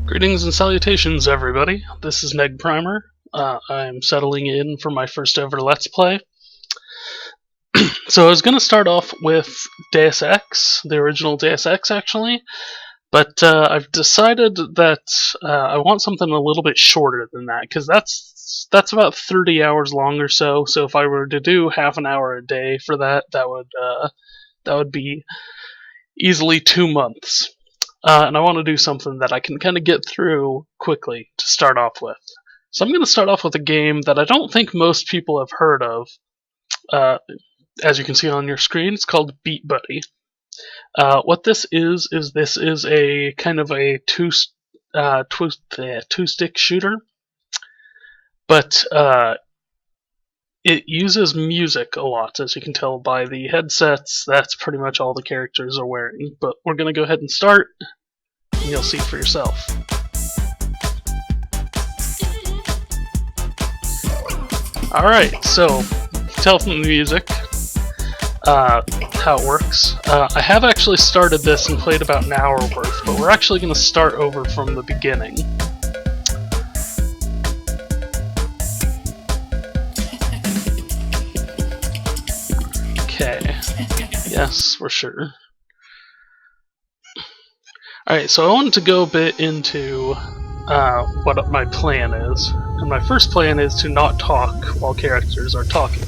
Greetings and salutations, everybody. This is Neg Primer. I'm settling in for my first ever Let's Play. So I was going to start off with Deus Ex, the original Deus Ex actually, but I've decided that I want something a little bit shorter than that, because that's about 30 hours long or so. So if I were to do half an hour a day for that, that would be easily 2 months. And I want to do something that I can kind of get through quickly to start off with. So I'm going to start off with a game that I don't think most people have heard of. As you can see on your screen, it's called Beatbuddy. What this is this is a kind of a two-stick shooter, but it uses music a lot, as you can tell by the headsets. That's pretty much all the characters are wearing. But we're going to go ahead and start, and you'll see for yourself. Alright, so tell from the music how it works. I have actually started this and played about an hour worth, but we're actually going to start over from the beginning. Okay, yes, we're sure. Alright, so I wanted to go a bit into what my plan is. And my first plan is to not talk while characters are talking.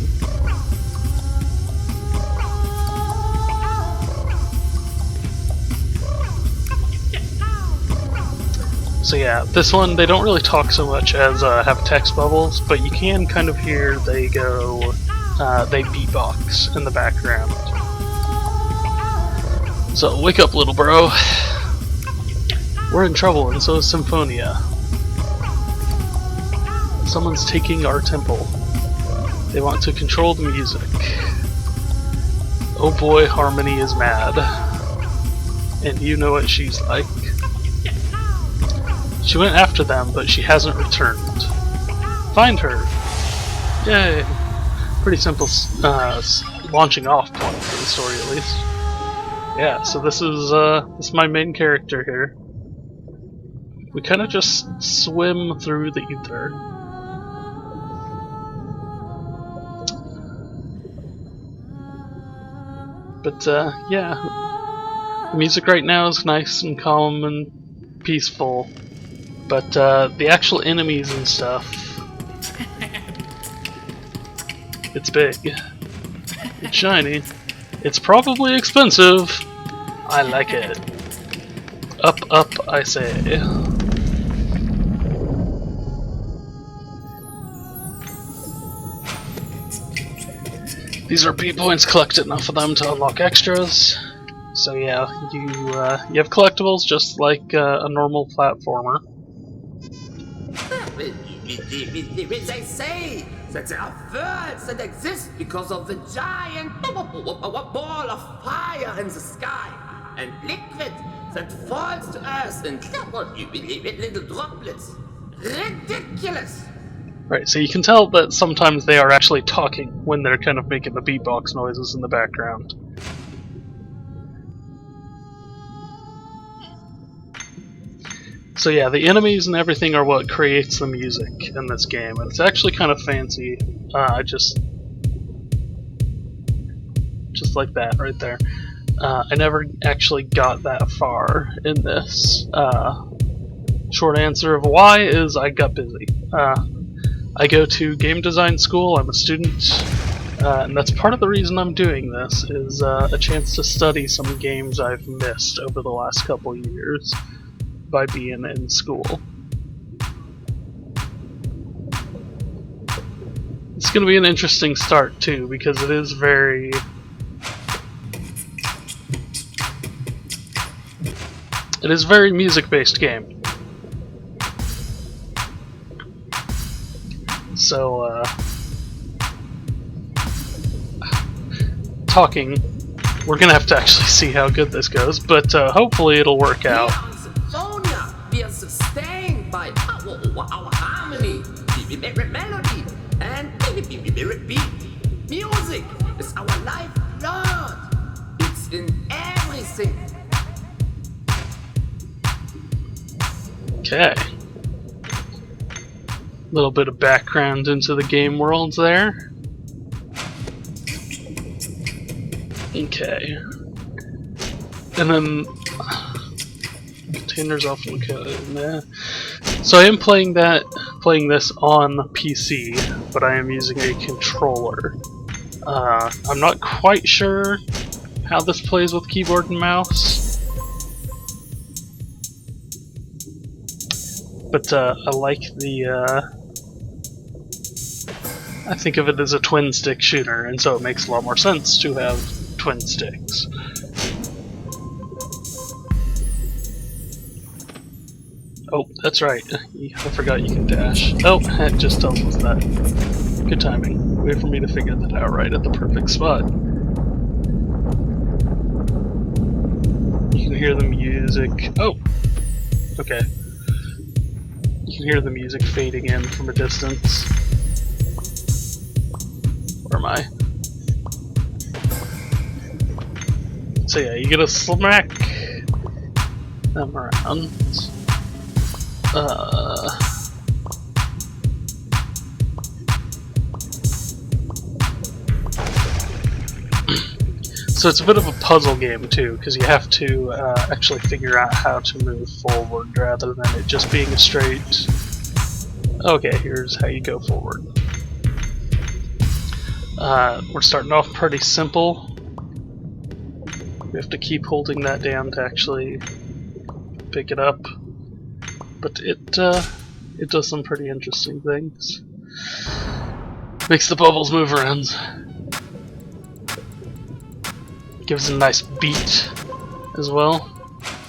So yeah, this one, they don't really talk so much as have text bubbles, but you can kind of hear they go, they beatbox in the background. So, wake up, little bro. We're in trouble, and so is Symphonia. Someone's taking our temple. They want to control the music. Oh boy, Harmony is mad. And you know what she's like. She went after them, but she hasn't returned. Find her! Yay! Pretty simple launching off point for the story, at least. Yeah, so this is my main character here. We kind of just swim through the ether. But yeah, the music right now is nice and calm and peaceful. But the actual enemies and stuff, it's big, it's shiny, it's probably expensive. I like it. Up, up, I say. These are B points. Collect enough of them to unlock extras. So yeah, you have collectibles just like a normal platformer. They say that there are worlds that exist because of the giant ball of fire in the sky and liquid that falls to earth in little droplets. Ridiculous! Right, so you can tell that sometimes they are actually talking when they're kind of making the beatbox noises in the background. So yeah, the enemies and everything are what creates the music in this game, and it's actually kind of fancy. Just like that right there. I never actually got that far in this. Short answer of why is I got busy. I go to game design school, I'm a student, and that's part of the reason I'm doing this, is a chance to study some games I've missed over the last couple years by being in school. It's going to be an interesting start too, because it is very music-based game. So talking, we're gonna have to actually see how good this goes, but hopefully it'll work out. We are sustained by our harmony, melody, and beat. Music is our lifeblood. It's in everything. Okay. Little bit of background into the game worlds there. Okay. And then containers often nah. So I am playing this on PC, but I am using a controller. I'm not quite sure how this plays with keyboard and mouse, but I like the. I think of it as a twin stick shooter, and so it makes a lot more sense to have twin sticks. Oh, that's right. I forgot you can dash. Oh, it just tells us that. Good timing. Wait for me to figure that out right at the perfect spot. You can hear the music. Oh! Okay. You can hear the music fading in from a distance. Where am I? So yeah, you get a smack them around. So it's a bit of a puzzle game too, because you have to actually figure out how to move forward rather than it just being a straight. Okay, here's how you go forward. We're starting off pretty simple. We have to keep holding that down to actually pick it up, but it does some pretty interesting things. Makes the bubbles move around. Gives a nice beat as well.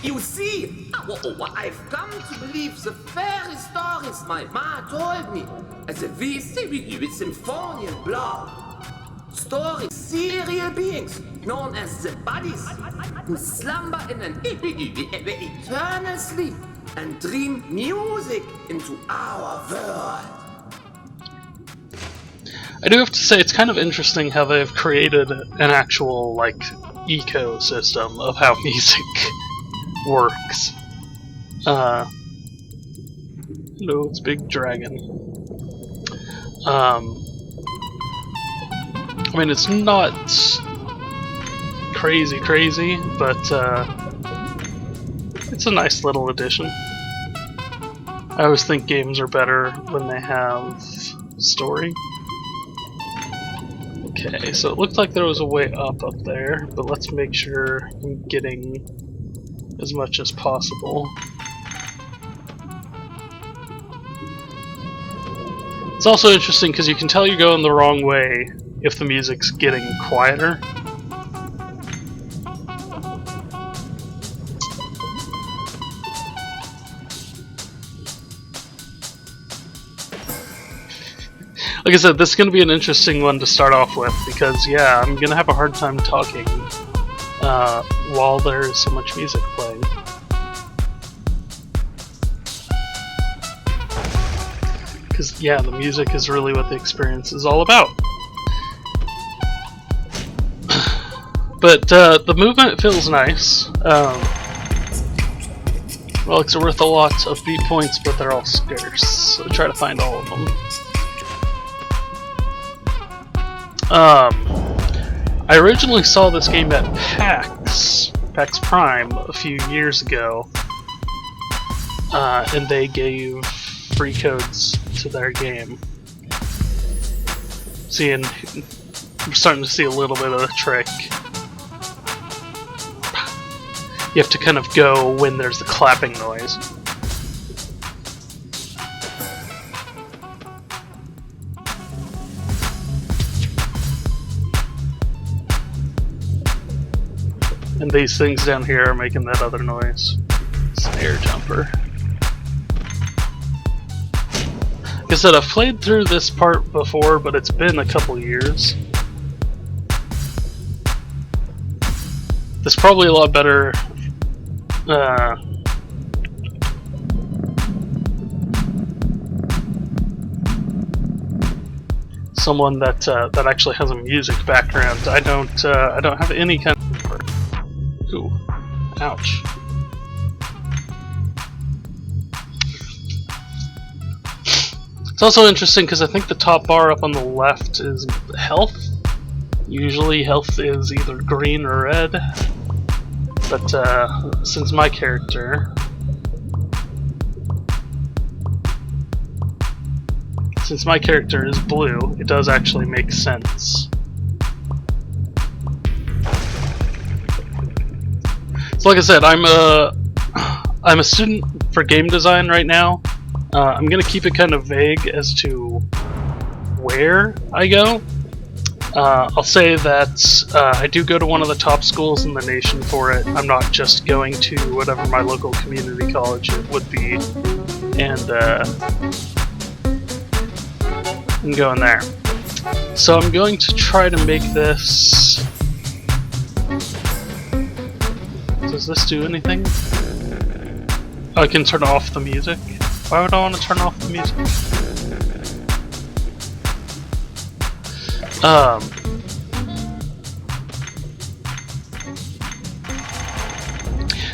You see, I've come to believe the fairy stories my ma told me as a with symphony and blood. Stories, serial beings known as the buddies who slumber in an eternal sleep and dream music into our world. I do have to say it's kind of interesting how they've created an actual like ecosystem of how music works. No, it's Big Dragon. I mean, it's not crazy, but it's a nice little addition. I always think games are better when they have story. Okay, so it looked like there was a way up there, but let's make sure I'm getting as much as possible. It's also interesting because you can tell you're going the wrong way if the music's getting quieter. Like I said, this is going to be an interesting one to start off with because, yeah, I'm going to have a hard time talking while there's so much music playing. Because, yeah, the music is really what the experience is all about. But the movement feels nice. Relics are worth a lot of beat points, but they're all scarce, so try to find all of them. I originally saw this game at PAX Prime a few years ago, and they gave free codes to their game. I'm starting to see a little bit of a trick. You have to kind of go when there's the clapping noise. And these things down here are making that other noise. Snare jumper. Like I said, I've played through this part before, but it's been a couple years. This is probably a lot better. Someone that actually has a music background. I don't have any kind of. Ooh, ouch. It's also interesting because I think the top bar up on the left is health. Usually health is either green or red, but since my character is blue, it does actually make sense. So like I said, I'm a student for game design right now. I'm gonna keep it kind of vague as to where I go. I'll say that I do go to one of the top schools in the nation for it. I'm not just going to whatever my local community college would be and going there. So I'm going to try to make this... Does this do anything? Oh, I can turn off the music? Why would I want to turn off the music?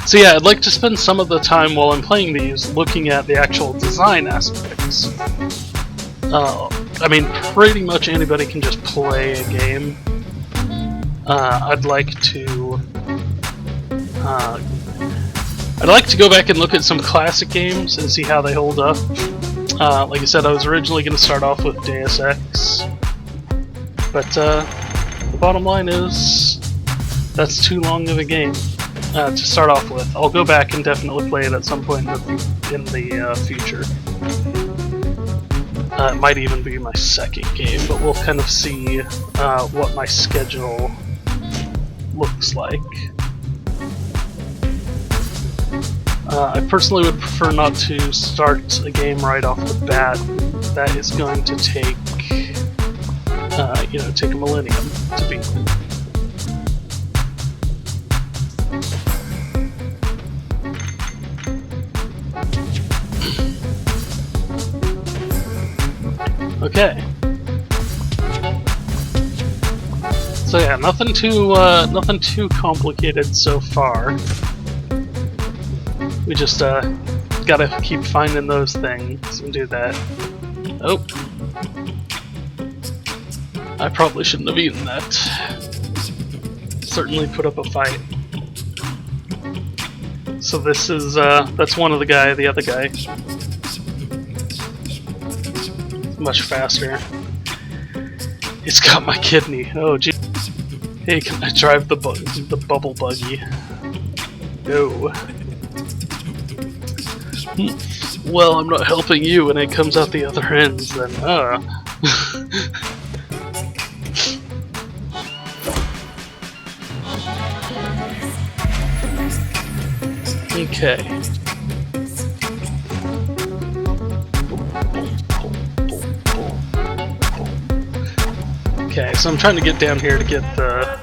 So yeah, I'd like to spend some of the time while I'm playing these looking at the actual design aspects. I mean, pretty much anybody can just play a game. I'd like to go back and look at some classic games and see how they hold up. Like I said, I was originally going to start off with Deus Ex, but the bottom line is that's too long of a game to start off with. I'll go back and definitely play it at some point in the future. It might even be my second game, but we'll kind of see what my schedule looks like. I personally would prefer not to start a game right off the bat. That is going to take, take a millennium to beat. Okay. So yeah, nothing too complicated so far. We just gotta keep finding those things and do that. Oh. I probably shouldn't have eaten that. Certainly put up a fight. So this is, that's one of the other guy. Much faster. It's got my kidney. Oh gee. Hey, can I drive the bubble buggy? No. Well, I'm not helping you when it comes out the other ends, then, Okay. Okay, so I'm trying to get down here to get the...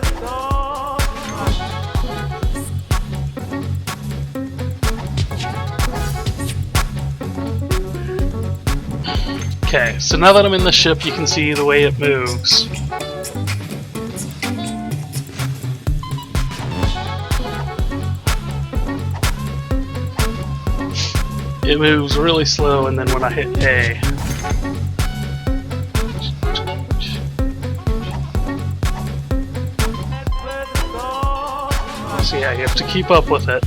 Okay, so now that I'm in the ship, you can see the way it moves. It moves really slow, and then when I hit A... So yeah, you have to keep up with it.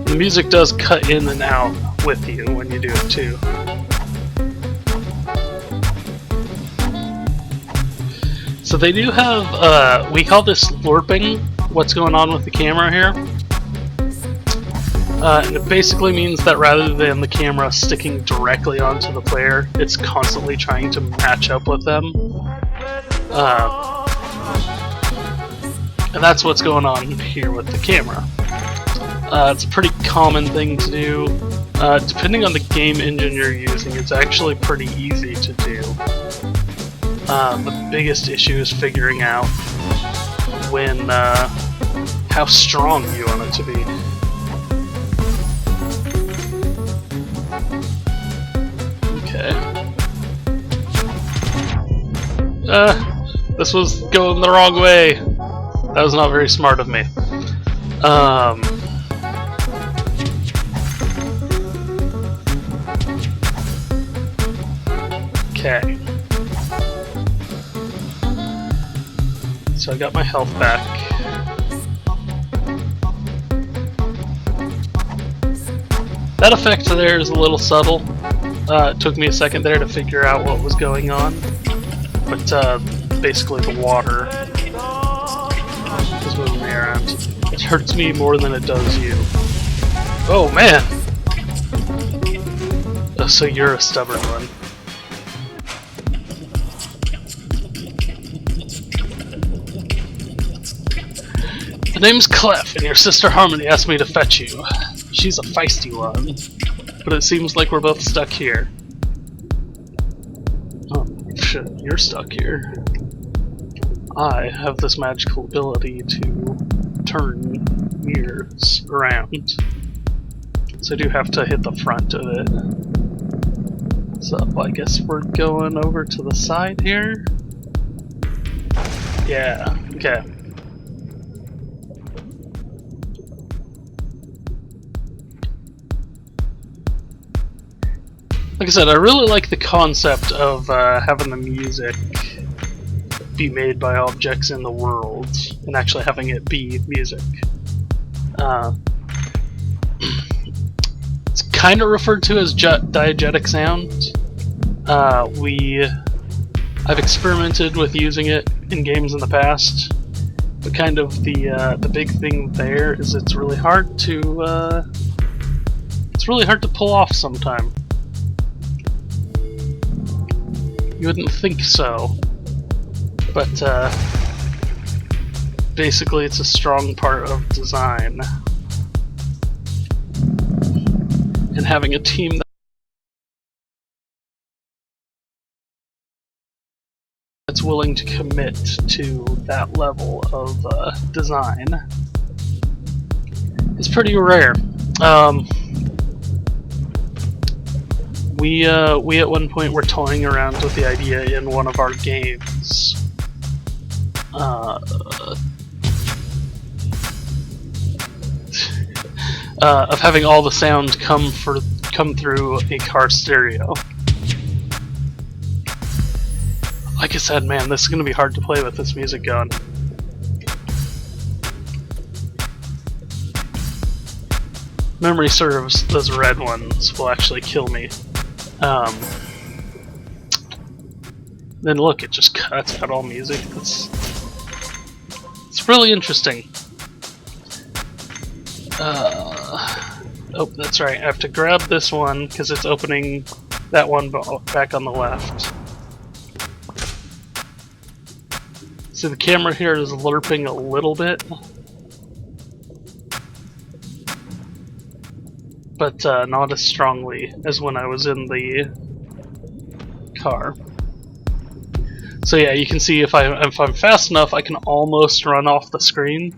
The music does cut in and out with you when you do it too. So they do have, we call this lorping, what's going on with the camera here. And it basically means that rather than the camera sticking directly onto the player, it's constantly trying to match up with them. And that's what's going on here with the camera. It's a pretty common thing to do. Depending on the game engine you're using, it's actually pretty easy to do. The biggest issue is figuring out when, how strong you want it to be. Okay. This was going the wrong way. That was not very smart of me. Okay. So I got my health back. That effect there is a little subtle. It took me a second there to figure out what was going on. But basically the water is moving me around. It hurts me more than it does you. Oh man! Oh, so you're a stubborn one. The name's Clef, and your sister Harmony asked me to fetch you. She's a feisty one, but it seems like we're both stuck here. Oh shit, you're stuck here. I have this magical ability to turn mirrors around, so I do have to hit the front of it. So I guess we're going over to the side here? Yeah, okay. Like I said, I really like the concept of having the music be made by objects in the world and actually having it be music. It's kind of referred to as diegetic sound. I've experimented with using it in games in the past, but kind of the big thing there is it's really hard to pull off sometime. You wouldn't think so, but basically it's a strong part of design. And having a team that's willing to commit to that level of design is pretty rare. We at one point were toying around with the idea in one of our games of having all the sound come through a car stereo. Like I said, man, this is gonna be hard to play with this music going. Memory serves, those red ones will actually kill me. Then look, it just cuts out all music. It's really interesting. Oh, that's right. I have to grab this one because it's opening that one back on the left. So the camera here is lerping a little bit, but not as strongly as when I was in the car. So yeah, you can see if I'm fast enough, I can almost run off the screen.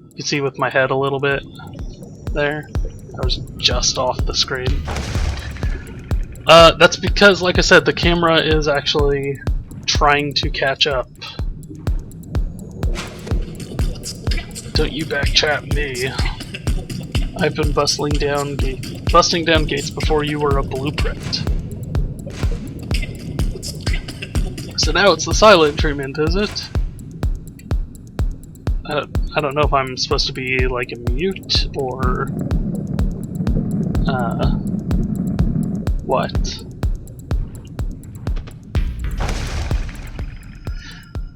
You can see with my head a little bit there. I was just off the screen. That's because, like I said, the camera is actually trying to catch up. Don't you backchat me. I've been busting down gates before you were a blueprint. So now it's the silent treatment, is it? I don't know if I'm supposed to be like a mute or what.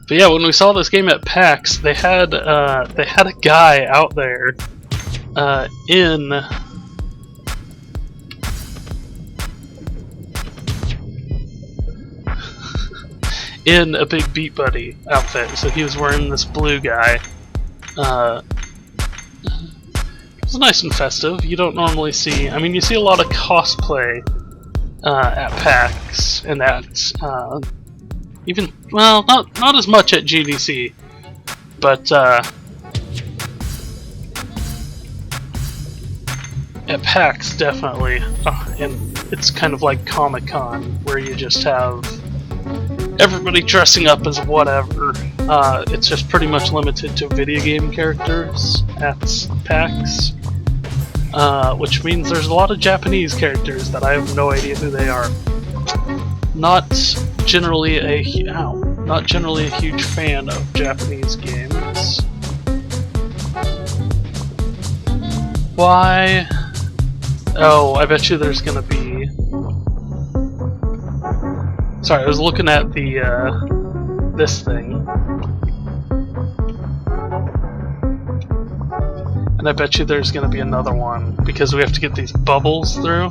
But yeah, when we saw this game at PAX, they had a guy out there in a big Beatbuddy outfit. So he was wearing this blue guy. It was nice and festive. You don't normally see, I mean, you see a lot of cosplay at PAX, and at even, well, not as much at GDC, but at PAX definitely. And it's kind of like Comic-Con, where you just have everybody dressing up as whatever. It's just pretty much limited to video game characters at PAX, which means there's a lot of Japanese characters that I have no idea who they are. not generally a huge fan of Japanese games. Why? Oh, I bet you there's gonna be. Sorry, I was looking at the this thing, and I bet you there's gonna be another one because we have to get these bubbles through.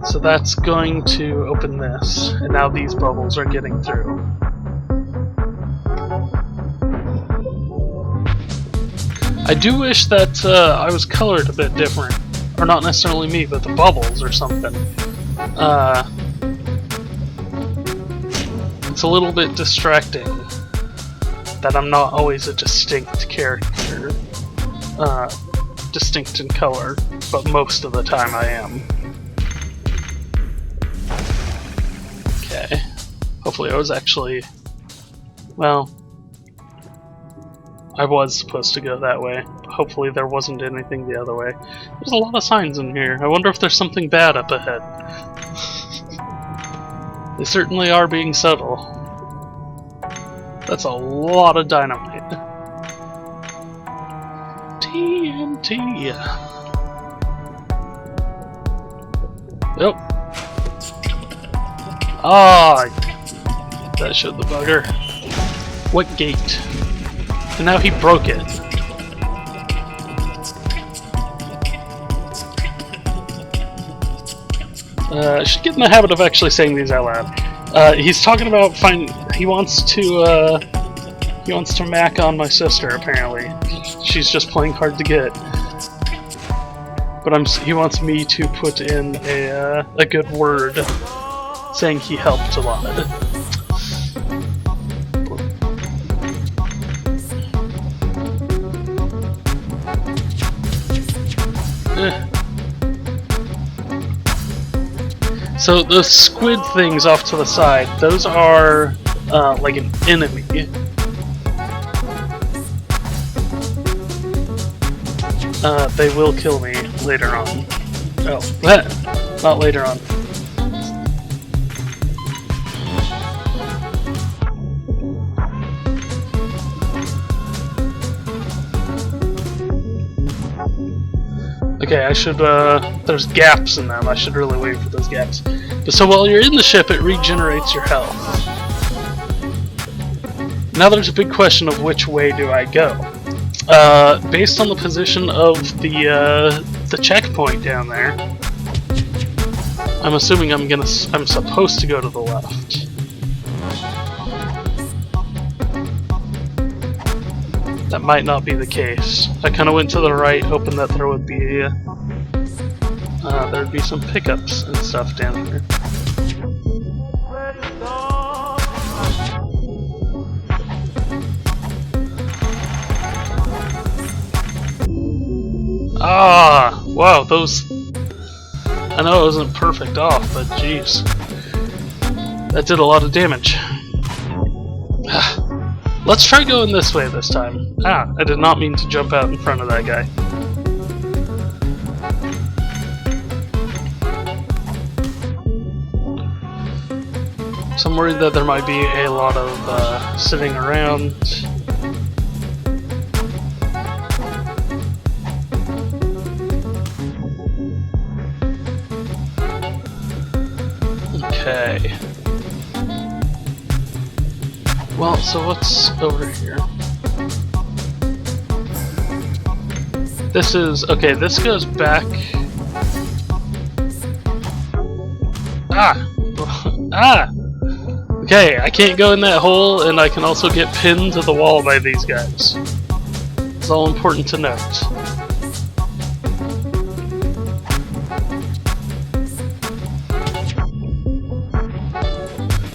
So that's going to open this, and now these bubbles are getting through. I do wish that I was colored a bit different. Or not necessarily me, but the bubbles or something. It's a little bit distracting that I'm not always a distinct character. Distinct in color, but most of the time I am. Okay. Hopefully I was actually... Well... I was supposed to go that way. Hopefully there wasn't anything the other way. There's a lot of signs in here. I wonder if there's something bad up ahead. They certainly are being subtle. That's a lot of dynamite. TNT. Yep. Ah, that showed the bugger. What gate? And now he broke it. I should get in the habit of actually saying these out loud. He's talking about he wants to mac on my sister. Apparently, she's just playing hard to get. But he wants me to put in a good word, saying he helped a lot. So the squid things off to the side, those are like an enemy. They will kill me later on. Oh, not later on. Okay, I should, there's gaps in them. I should really wait for those gaps. But so while you're in the ship, it regenerates your health. Now there's a big question of which way do I go. Based on the position of the checkpoint down there, I'm assuming I'm supposed to go to the left. That might not be the case. I kind of went to the right, hoping that there would be there'd be some pickups and stuff down there. Ah, wow, those. I know it wasn't perfect off, but jeez, that did a lot of damage. Let's try going this way this time. Ah, I did not mean to jump out in front of that guy. So I'm worried that there might be a lot of sitting around. Okay. Well, so what's over here? This is... okay, this goes back... Ah! Ah! Okay, I can't go in that hole, and I can also get pinned to the wall by these guys. It's all important to note.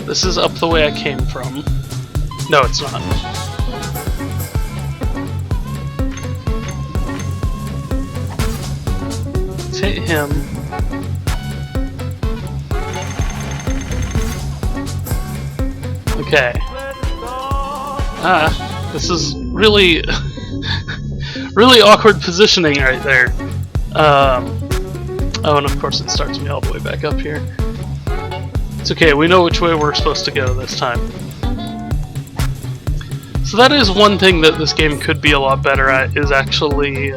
This is up the way I came from. No, it's not. Let's hit him. Okay. Ah, this is really, really awkward positioning right there. Oh, and of course it starts me all the way back up here. It's okay, we know which way we're supposed to go this time. So that is one thing that this game could be a lot better at, is actually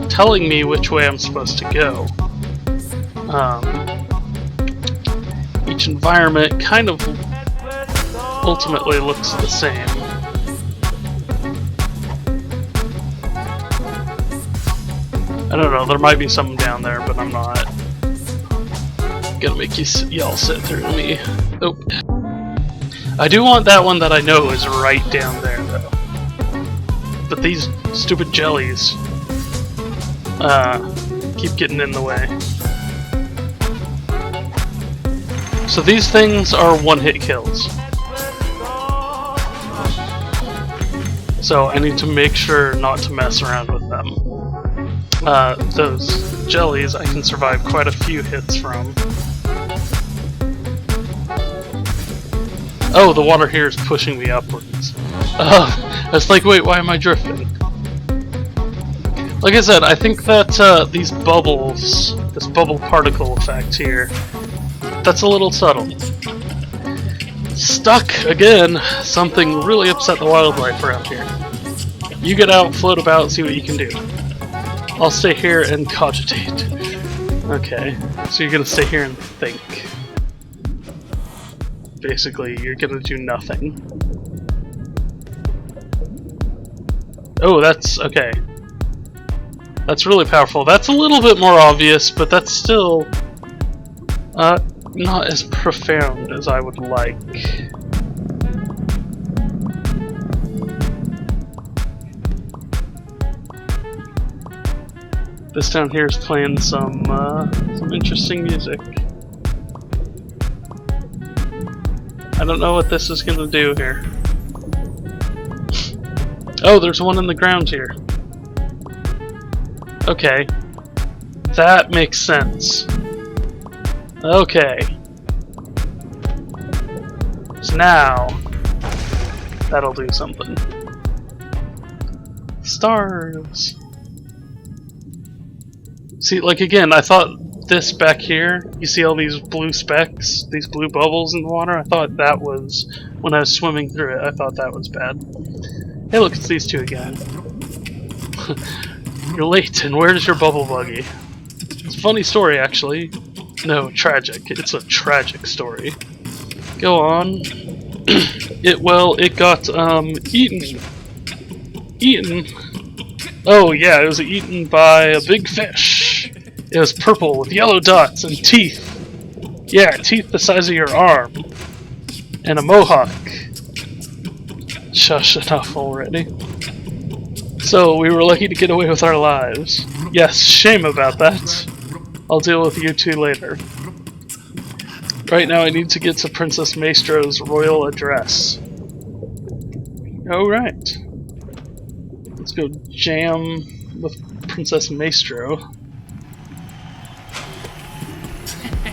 telling me which way I'm supposed to go. Each environment kind of ultimately looks the same. I don't know, there might be something down there, but I'm not gonna make y'all sit through me. Oh. I do want that one that I know is right down there, though. But these stupid jellies keep getting in the way. So these things are one-hit kills. So I need to make sure not to mess around with them. Those jellies I can survive quite a few hits from. Oh, the water here is pushing me upwards. I was like, wait, why am I drifting? Like I said, I think that these bubbles, this bubble particle effect here, that's a little subtle. Stuck again! Something really upset the wildlife around here. You get out, float about, see what you can do. I'll stay here and cogitate. Okay, so you're gonna stay here and think. Basically, you're gonna do nothing. Oh, that's okay. That's really powerful. That's a little bit more obvious, but that's still not as profound as I would like. This down here is playing some interesting music. I don't know what this is gonna do here. Oh, there's one in the ground here. Okay. That makes sense. Okay. So now, that'll do something. Stars! See, like again, I thought this back here, you see all these blue specks, these blue bubbles in the water? I thought that was, when I was swimming through it, I thought that was bad. Hey look, it's these two again. You're late, and where's your bubble buggy? It's a funny story, actually. No, tragic. It's a tragic story. Go on. It got, eaten. Eaten? Oh yeah, it was eaten by a big fish. It was purple with yellow dots and teeth. Yeah, teeth the size of your arm. And a mohawk. Shush, enough already. So, we were lucky to get away with our lives. Yes, shame about that. I'll deal with you two later. Right now I need to get to Princess Maestro's royal address. Alright. Let's go jam with Princess Maestro.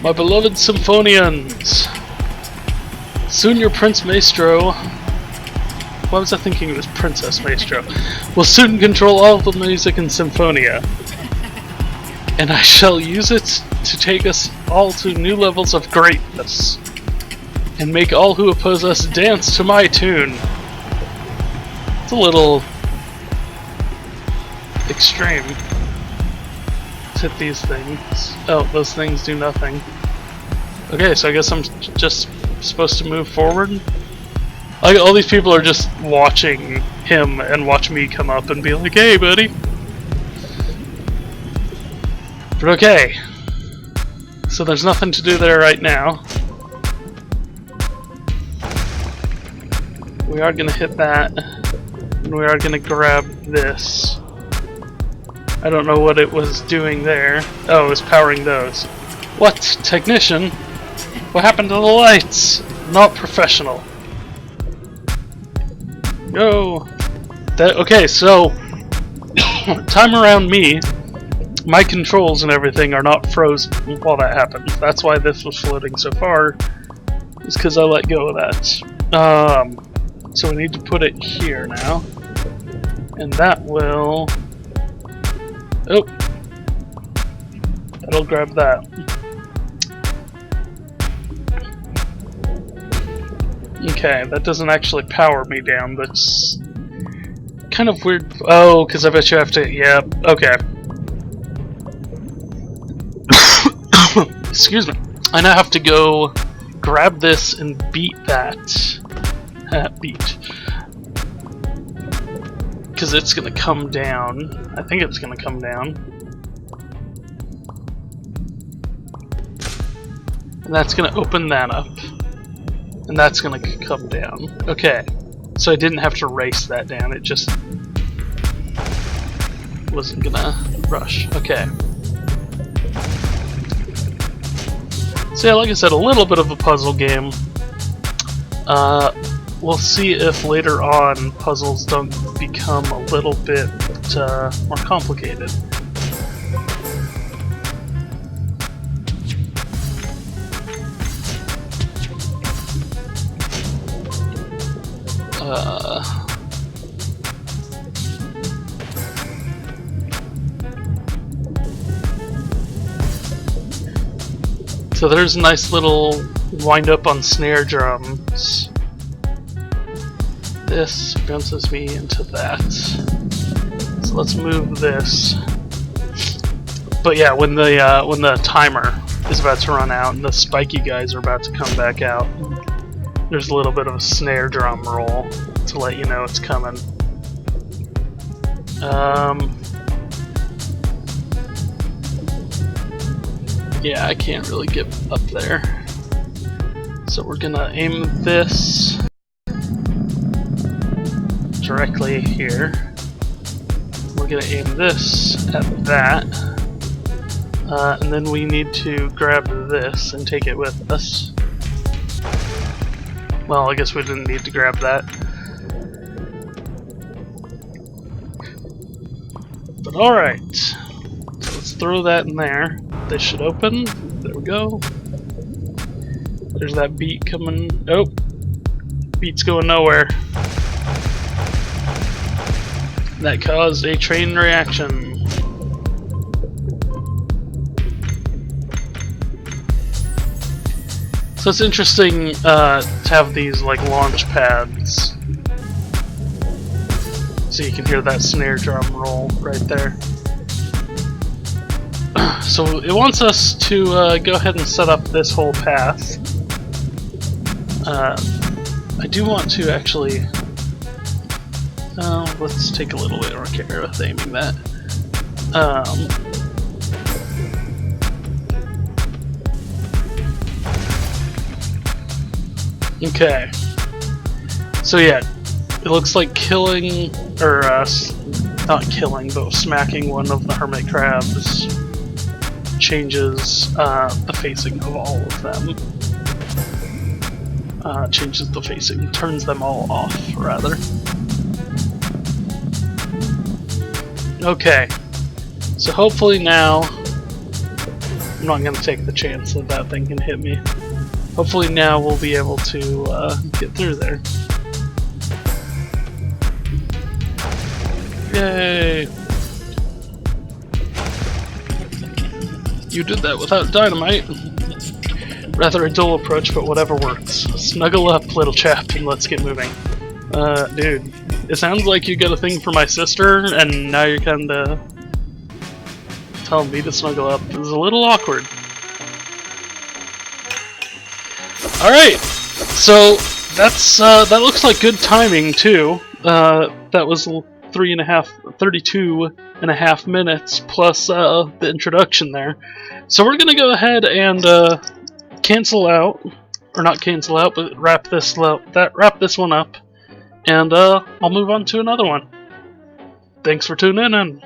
My beloved Symphonians! Soon your Prince Maestro... Why was I thinking it was Princess Maestro? Will soon control all the music in Symphonia. And I shall use it to take us all to new levels of greatness. And make all who oppose us dance to my tune. It's a little... extreme. Let's hit these things. Oh, those things do nothing. Okay, so I guess I'm just supposed to move forward? Like, all these people are just watching him and watch me come up and be like, hey buddy! But okay. So there's nothing to do there right now. We are gonna hit that. And we are gonna grab this. I don't know what it was doing there. Oh, it was powering those. What? Technician? What happened to the lights? Not professional. Go! Okay, so... time around me, my controls and everything are not frozen while that happens. That's why this was floating so far. Is because I let go of that. So we need to put it here now. And that will... Oh! That'll grab that. Okay, that doesn't actually power me down. That's kind of weird. Oh, because I bet you have to. Yeah, okay. Excuse me. I now have to go grab this and beat that. Beat. Because it's going to come down. I think it's going to come down. And that's going to open that up. And that's going to come down. Okay. So I didn't have to race that down. It just wasn't going to rush. Okay. So yeah, like I said, a little bit of a puzzle game. We'll see if later on puzzles don't become a little bit more complicated. So there's a nice little wind up on snare drums. This bounces me into that. So let's move this. But yeah, when the timer is about to run out and the spiky guys are about to come back out, there's a little bit of a snare drum roll to let you know it's coming. Yeah, I can't really get up there. So we're gonna aim this directly here. We're gonna aim this at that. And then we need to grab this and take it with us. Well, I guess we didn't need to grab that. But alright. So let's throw that in there. This should open. There we go. There's that beat coming. Oh! Beat's going nowhere. That caused a chain reaction. So it's interesting to have these like launch pads, so you can hear that snare drum roll right there. So it wants us to go ahead and set up this whole path. I do want to actually. Let's take a little bit more care with aiming that. Okay. So yeah, it looks like killing, or not killing, but smacking one of the hermit crabs changes the facing of all of them. Changes the facing, turns them all off, rather. Okay, so hopefully now, I'm not going to take the chance that that thing can hit me. Hopefully now we'll be able to get through there. Yay! You did that without dynamite. Rather a dull approach, but whatever works. Snuggle up, little chap, and let's get moving. Dude, it sounds like you got a thing for my sister, and now you're kinda telling me to snuggle up. It was a little awkward. Alright, so that's that looks like good timing too. That was 32.5 minutes plus the introduction there. So we're gonna go ahead and cancel out, or not cancel out, but wrap this one up, and I'll move on to another one. Thanks for tuning in.